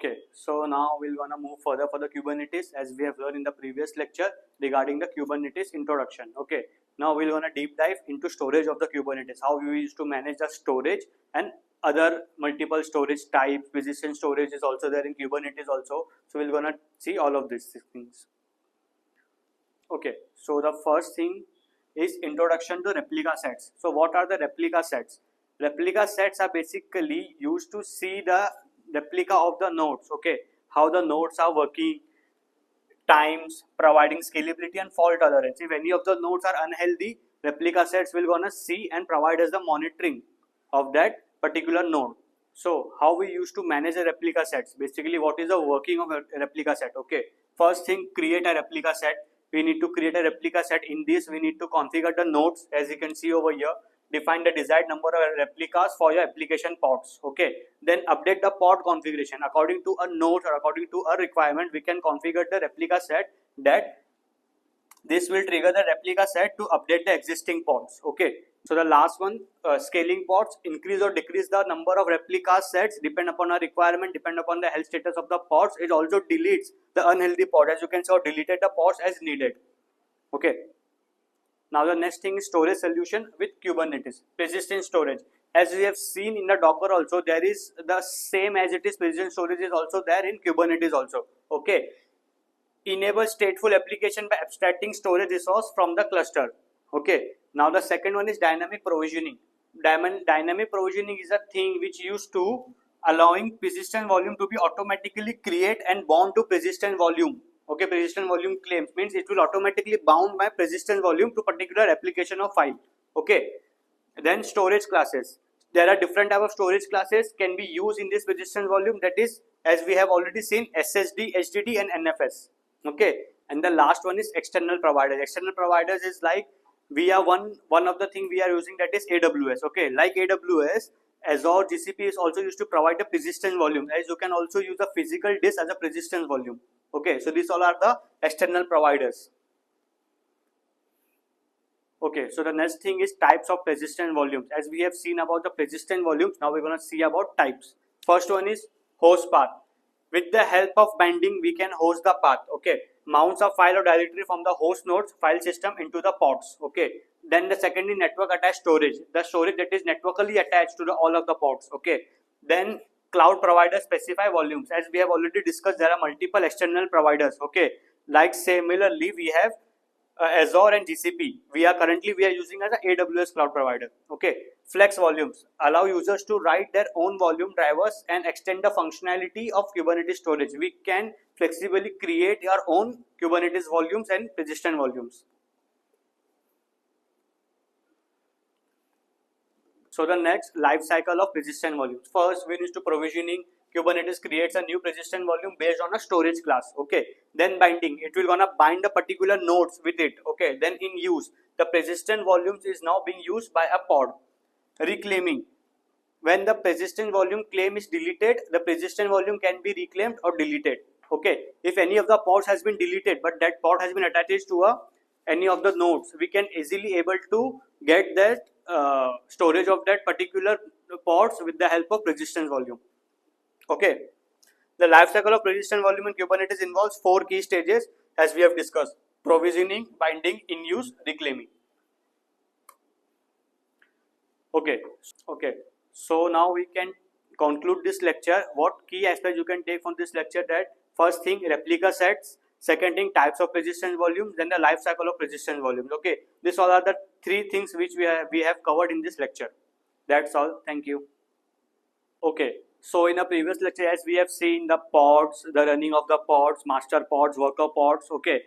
Okay, so now we're gonna move further for the Kubernetes as we have learned in the previous lecture regarding the Kubernetes introduction. Okay, now we're gonna deep dive into storage of the Kubernetes, how we used to manage the storage and other multiple storage types. Persistent storage is also there in Kubernetes also. So we're gonna see all of these things. Okay, so the first thing is introduction to replica sets. So what are the replica sets? Replica sets are basically used to see the replica of the nodes, okay, how the nodes are working, times, providing scalability and fault tolerance. If any of the nodes are unhealthy, replica sets will gonna see and provide us the monitoring of that particular node. So how we used to manage the replica sets? Basically, what is the working of a replica set? Okay, first thing, create a replica set. We need to create a replica set. In this, we need to configure the nodes, as you can see over here. Define the desired number of replicas for your application pods. Okay, then update the pod configuration according to a node or according to a requirement. We can configure the replica set that this will trigger the replica set to update the existing pods. Okay, so the last one, scaling pods, increase or decrease the number of replica sets depend upon a requirement, depend upon the health status of the pods. It also deletes the unhealthy pod, as you can see, or deleted the pods as needed. Okay, now the next thing is storage solution with Kubernetes, persistent storage. As we have seen in the Docker also, there is the same as it is persistent storage is also there in Kubernetes also. Okay, enable stateful application by abstracting storage resource from the cluster. Okay, now the second one is dynamic provisioning. Dynamic provisioning is a thing which used to allowing persistent volume to be automatically create and bound to persistent volume. Okay, persistent volume claims means it will automatically bound by persistent volume to particular application or file. Okay, then storage classes. There are different type of storage classes can be used in this persistent volume, that is, as we have already seen, SSD, HDD and NFS. Okay, and the last one is external providers. External providers is like we are one of the thing we are using, that is AWS. Okay, like AWS, Azure, GCP is also used to provide a persistent volume, as you can also use a physical disk as a persistent volume. Okay, so these all are the external providers. Okay, so the next thing is types of persistent volumes. As we have seen about the persistent volumes, now we're going to see about types. First one is host path. With the help of binding, we can host the path. Okay, mounts a file or directory from the host node's file system into the pods. Okay, then the second is network attached storage. The storage that is networkally attached to all of the pods. Okay, then cloud providers specify volumes. As we have already discussed, there are multiple external providers. Okay, like similarly we have Azure and GCP. We are using as an AWS cloud provider. Okay, flex volumes allow users to write their own volume drivers and extend the functionality of Kubernetes storage. We can flexibly create our own Kubernetes volumes and persistent volumes. So the next, life cycle of persistent volumes. First, we need to provisioning. Kubernetes creates a new persistent volume based on a storage class. Okay, then binding, it will gonna bind the particular nodes with it. Okay, then in use, the persistent volumes is now being used by a pod. Reclaiming, when the persistent volume claim is deleted, the persistent volume can be reclaimed or deleted. Okay, if any of the pods has been deleted but that pod has been attached to any of the nodes, we can easily able to get that storage of that particular pods with the help of persistent volume. Okay, the life cycle of persistent volume in Kubernetes involves 4 key stages, as we have discussed: provisioning, binding, in use, reclaiming. Okay, so now we can conclude this lecture. What key aspects you can take from this lecture? That first thing, replica sets. Second thing, types of persistent volumes. Then the life cycle of persistent volumes. Okay, these all are the 3 things which we have covered in this lecture. That's all. Thank you. Okay, so in a previous lecture, as we have seen the pods, the running of the pods, master pods, worker pods. Okay,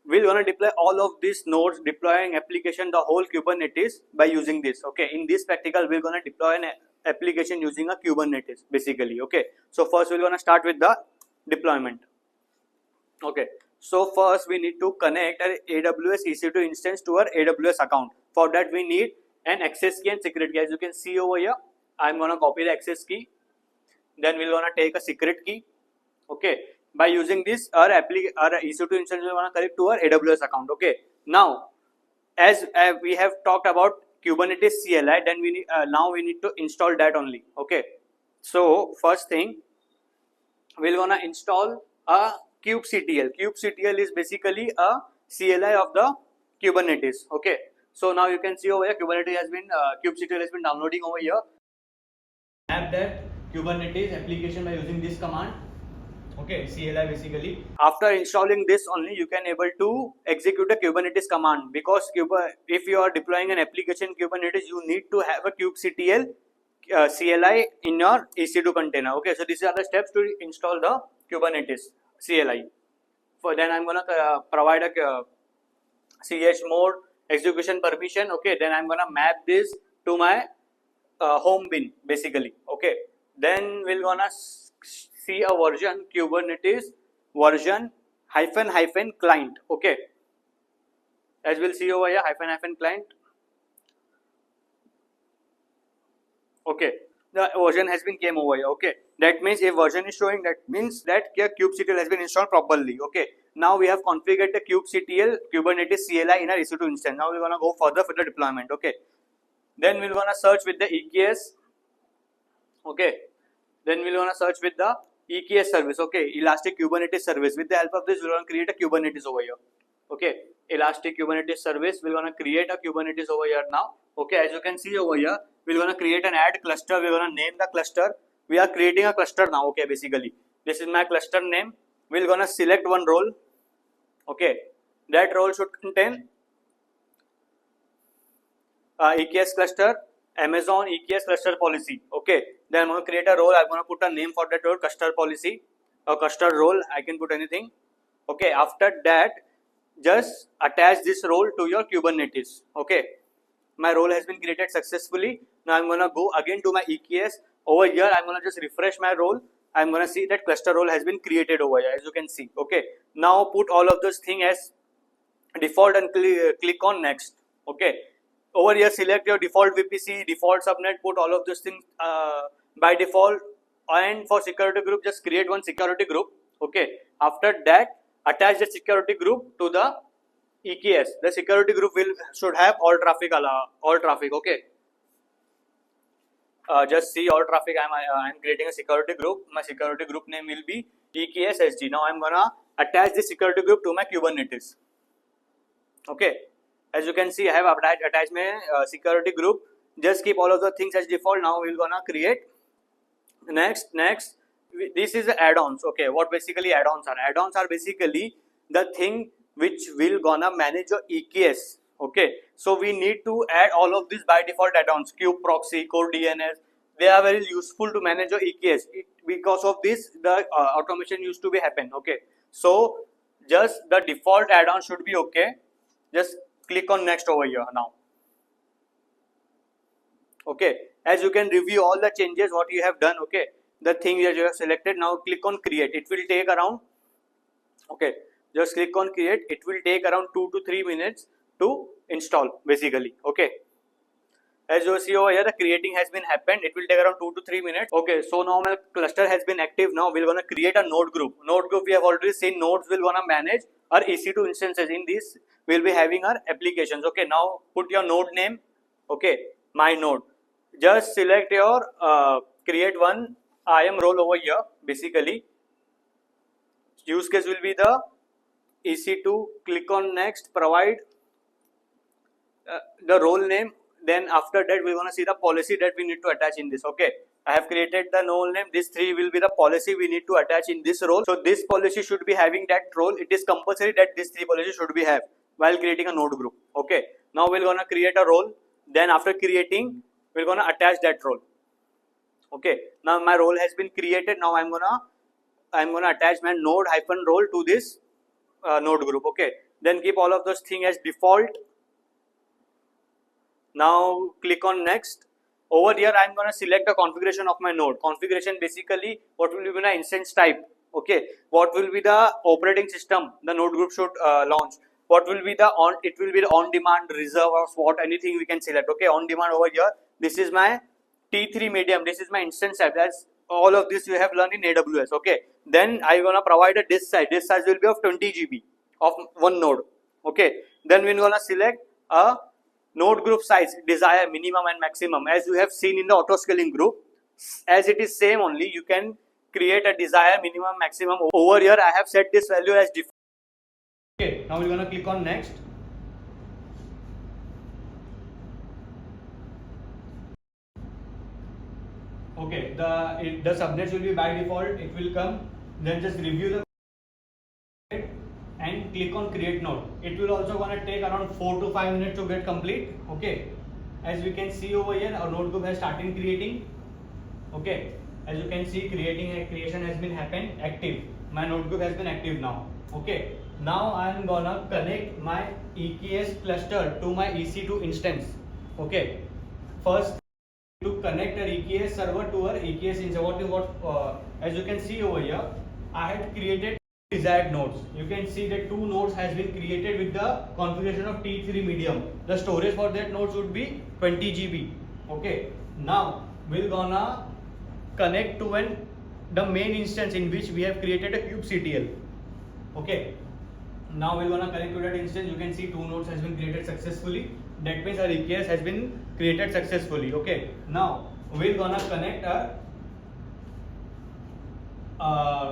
we're gonna deploy all of these nodes, deploying application, the whole Kubernetes by using this. Okay, in this practical, we're gonna deploy an application using a Kubernetes basically. Okay, so first we're gonna start with the deployment. Okay, so first we need to connect an AWS EC2 instance to our AWS account. For that we need an access key and secret key. As you can see over here, I'm gonna copy the access key. Then we're gonna take a secret key. Okay, by using this, our EC2 instance we wanna connect to our AWS account. Okay, now as we have talked about Kubernetes CLI, then we need to install that only. Okay, so first thing, we're gonna install a kubectl. Kubectl is basically a CLI of the Kubernetes. Okay, so now you can see over here Kubernetes has been kubectl has been downloading over here. Have that Kubernetes application by using this command. Okay, CLI basically. After installing this only you can able to execute a Kubernetes command, because if you are deploying an application Kubernetes, you need to have a kubectl CLI in your EC2 container. Okay, so these are the steps to install the Kubernetes CLI. For then I'm gonna provide a chmod execution permission. Okay, then I'm gonna map this to my home bin basically. Okay, then we're gonna see a version Kubernetes version hyphen client. Okay, as we'll see over here hyphen client. Okay, the version has been came over here. Okay, that means if version is showing, that means that kubectl has been installed properly. Okay, now we have configured the kubectl Kubernetes CLI in our EC2 instance. Now we're gonna go further for the deployment. Okay, then we're gonna search with the EKS. Okay, then we're gonna search with the EKS service. Okay, Elastic Kubernetes service. With the help of this, we're gonna create a Kubernetes over here. Okay, Elastic Kubernetes service. We're gonna create a Kubernetes over here now. Okay, as you can see over here, we're gonna create an add cluster. We're gonna name the cluster. We are creating a cluster now. Okay, basically this is my cluster name. We're gonna select one role. Okay, that role should contain EKS cluster, Amazon EKS cluster policy. Okay, then I'm going to create a role. I'm going to put a name for that role, cluster policy or cluster role. I can put anything. Okay, after that, just attach this role to your Kubernetes. Okay, my role has been created successfully. Now I'm going to go again to my EKS. Over here, I'm going to just refresh my role. I'm going to see that cluster role has been created over here, as you can see. Okay, now put all of those things as default and click on next. Okay, over here select your default VPC, default subnet, put all of these things by default, and for security group just create one security group. Okay, after that attach the security group to the EKS. The security group should have all traffic. Okay, just see all traffic. I'm creating a security group. My security group name will be EKS SG. Now I'm gonna attach the security group to my Kubernetes. Okay, as you can see, I have attached my security group. Just keep all of the things as default. Now we're gonna create next. This is the add-ons. Okay, what basically add-ons are? Add-ons are basically the thing which will gonna manage your EKS. Okay, so we need to add all of these by default add-ons. Kube proxy, core DNS. They are very useful to manage your EKS. Because of this, the automation used to be happen. Okay, so just the default add-on should be okay. Just click on next over here now. Okay, as you can review all the changes what you have done. Okay, the thing that you have selected. Now click on create. It will take around, okay, just click on create. It will take around 2 to 3 minutes to install basically. Okay, as you see over here, the creating has been happened. It will take around 2 to 3 minutes. Okay, so now my cluster has been active. Now we're gonna create a node group. Node group, we have already seen nodes will gonna manage our EC2 instances. In this we'll be having our applications. Okay, now put your node name. Okay, my node. Just select your create one IAM role over here. Basically, use case will be the EC2. Click on next. Provide the role name. Then after that, we're gonna see the policy that we need to attach in this. Okay, I have created the role name. This 3 will be the policy we need to attach in this role. So this policy should be having that role. It is compulsory that this 3 policy should be have while creating a node group. Okay, now we're gonna create a role. Then after creating, we're gonna attach that role. Okay, now my role has been created. Now I'm gonna attach my node hyphen role to this node group. Okay, then keep all of those things as default. Now click on next. Over here I'm gonna select the configuration of my node. Configuration basically what will be my instance type. Okay, what will be the operating system the node group should launch. What will be the it will be the on demand, reserve, or SWAT, anything we can select. Okay, on demand over here, this is my T3 medium, this is my instance type. That's all of this you have learned in AWS. Okay, then I'm gonna provide a disk size. Disk size will be of 20 GB of one node. Okay, then we're gonna select a node group size, desire, minimum and maximum. As you have seen in the auto scaling group, as it is same only, you can create a desired minimum maximum. Over here I have set this value as default. Okay, now we're gonna click on next. Okay, the subnets will be by default, it will come, then just review the and click on create node. It will also gonna take around 4 to 5 minutes to get complete. Okay, as we can see over here, our node group has started creating. Okay, as you can see, creation has been happened active. My node group has been active now. Okay, now I am gonna connect my EKS cluster to my EC2 instance. Okay, first to connect an EKS server to our EKS instance. As you can see over here, I had created desired nodes. You can see that 2 nodes has been created with the configuration of T3 medium. The storage for that nodes would be 20 GB. Okay, now we're gonna connect to the main instance in which we have created a kubectl. Okay, now we're gonna connect to that instance. You can see 2 nodes has been created successfully. That means our EKS has been created successfully. Okay, now we're gonna connect our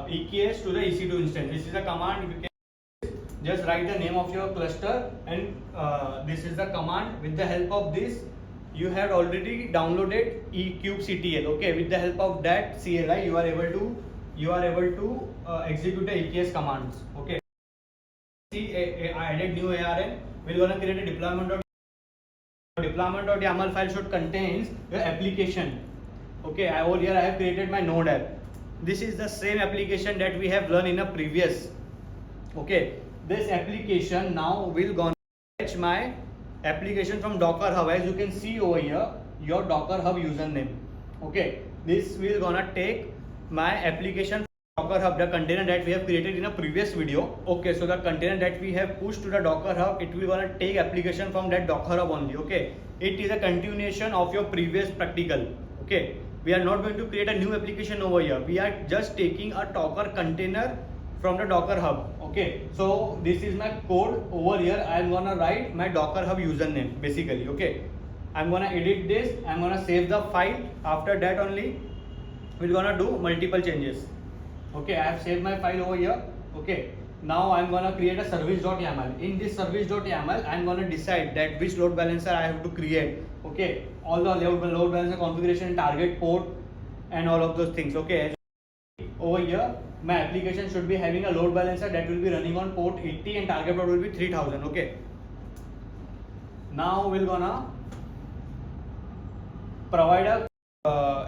EKS to the EC2 instance. This is a command. You can just write the name of your cluster, and this is the command. With the help of this, you have already downloaded kubectl. Okay, with the help of that CLI, you are able to execute the EKS commands. Okay, see, I added new ARN. We're gonna create a deployment.yaml file should contains your application. Okay, over here I have created my node app. This is the same application that we have learned in a previous. Okay, this application now will gonna fetch my application from Docker Hub. As you can see over here, your Docker Hub username. Okay, this will gonna take my application from Docker Hub, the container that we have created in a previous video. Okay, so the container that we have pushed to the Docker Hub, it will gonna take application from that Docker Hub only. Okay, it is a continuation of your previous practical. Okay, we are not going to create a new application over here. We are just taking a Docker container from the Docker Hub. Okay, so this is my code over here. I am gonna write my Docker Hub username basically. Okay, I'm gonna edit this. I'm gonna save the file. After that only we're gonna do multiple changes. Okay, I have saved my file over here. Okay, now I'm gonna create a service.yaml. In this service.yaml, I'm gonna decide that which load balancer I have to create. Okay, all the load balancer configuration, target port, and all of those things. Okay, over here my application should be having a load balancer that will be running on port 80 and target port will be 3000. Okay, now we're gonna provide a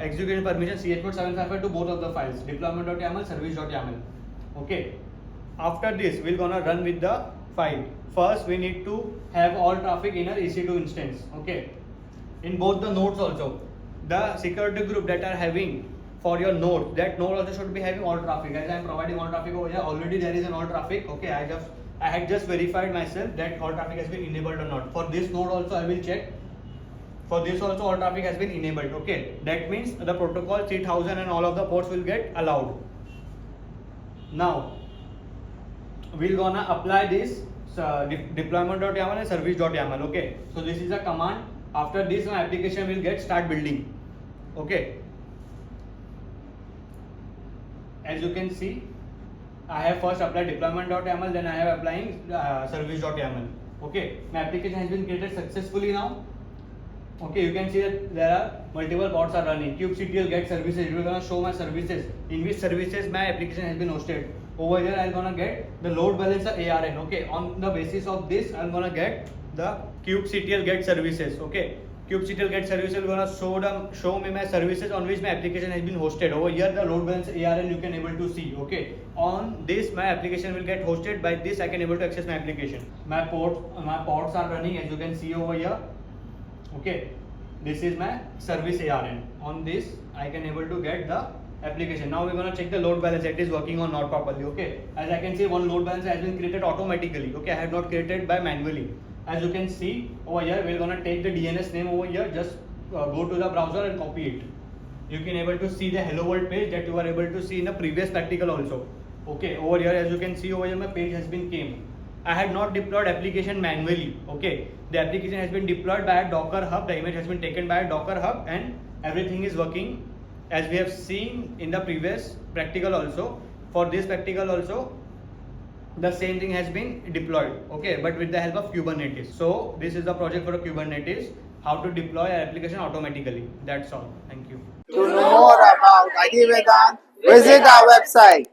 execution permission chmod 755 to both of the files, deployment.yaml, service.yaml. Okay, after this we're gonna run with the file. First we need to have all traffic in our EC2 instance. Okay, in both the nodes also, the security group that are having for your node, that node also should be having all traffic. As I am providing all traffic over here, already there is an all traffic. Okay, I had just verified myself that all traffic has been enabled or not. For this node also I will check. For this also all traffic has been enabled. Okay, that means the protocol 3000 and all of the ports will get allowed. Now we're gonna apply this deployment.yaml and service.yaml. Okay, so this is a command. After this my application will start building. Okay, as you can see, I have first applied deployment.yaml, then I have applying service.yaml. Okay, my application has been created successfully now. Okay, you can see that there are multiple pods are running. kubectl get services. It will gonna show my services, in which services my application has been hosted. Over here I'm gonna get the load balancer ARN. Okay, on the basis of this I'm gonna get the kubectl get services. Okay, kubectl get services will gonna show me my services on which my application has been hosted. Over here the load balancer ARN you can able to see. Okay, on this my application will get hosted. By this I can able to access my application. My pods are running, as you can see over here. Okay, this is my service ARN. On this I can able to get the application. Now we're gonna check the load balancer, it is working or not properly. Okay, as I can see, one load balancer has been created automatically. Okay, I have not created by manually. As you can see over here, we're gonna take the DNS name over here. Just go to the browser and copy it. You can able to see the hello world page that you are able to see in the previous practical also. Okay, over here as you can see over here my page has been came. I had not deployed application manually. Okay, the application has been deployed by a Docker Hub. The image has been taken by a Docker Hub and everything is working as we have seen in the previous practical also, for this practical also the same thing has been deployed, okay, but with the help of Kubernetes. So this is the project for Kubernetes, how to deploy an application automatically. That's all. Thank you. To know more about IT Vedant, visit our website